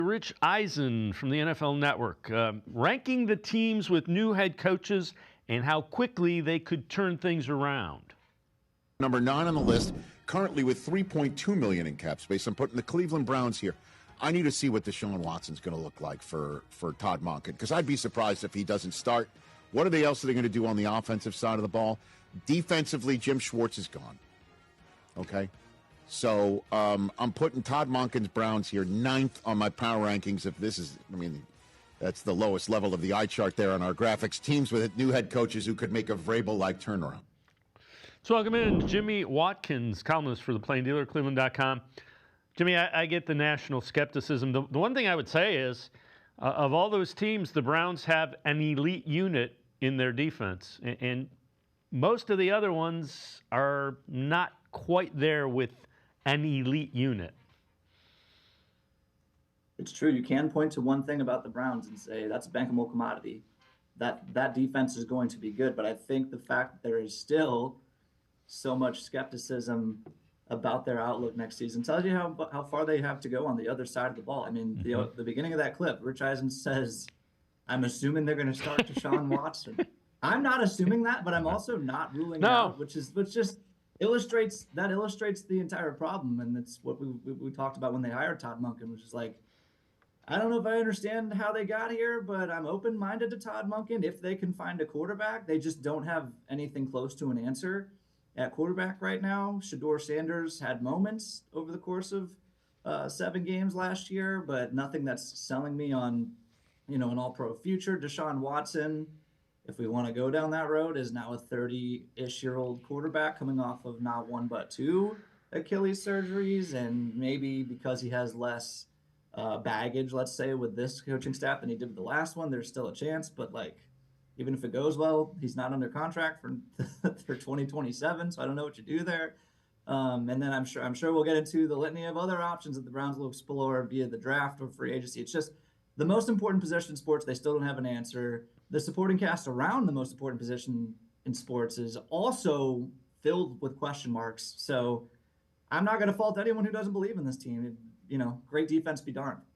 Rich Eisen from the NFL Network, ranking the teams with new head coaches and how quickly they could turn things around. Number 9 on the list, currently with $3.2 million in cap space. I'm putting the Cleveland Browns here. I need to see what Deshaun Watson's going to look like for Todd Monken, because I'd be surprised if he doesn't start. What are they going to do on the offensive side of the ball? Defensively, Jim Schwartz is gone. Okay? So I'm putting Todd Monken's Browns here 9th on my power rankings. If this is, that's the lowest level of the eye chart there on our graphics. Teams with new head coaches who could make a Vrabel-like turnaround. So welcome in Jimmy Watkins, columnist for the Plain Dealer, cleveland.com. Jimmy, I get the national skepticism. The one thing I would say is, of all those teams, the Browns have an elite unit in their defense. And most of the other ones are not quite there with an elite unit. It's true. You can point to one thing about the Browns and say that's a bankable commodity. That defense is going to be good. But I think the fact that there is still so much skepticism about their outlook next season tells you how far they have to go on the other side of the ball. I mean, the beginning of that clip, Rich Eisen says, "I'm assuming they're going to start Deshaun Watson." I'm not assuming that, but I'm also not ruling it out, which just illustrates the entire problem. And that's what we talked about when they hired Todd Monken, which is like, I don't know if I understand how they got here, but I'm open-minded to Todd Monken if they can find a quarterback. They just don't have anything close to an answer at quarterback right now. Shedeur Sanders had moments over the course of 7 games last year, but nothing that's selling me on, an all-pro future. Deshaun Watson, if we want to go down that road, is now a 30-ish-year-old quarterback coming off of not 1 but 2 Achilles surgeries, and maybe because he has less baggage, let's say, with this coaching staff than he did with the last one, there's still a chance. But even if it goes well, he's not under contract for 2027, so I don't know what you do there. And then I'm sure we'll get into the litany of other options that the Browns will explore via the draft or free agency. It's just the most important position in sports. They still don't have an answer. The supporting cast around the most important position in sports is also filled with question marks. So I'm not going to fault anyone who doesn't believe in this team. Great defense be darned.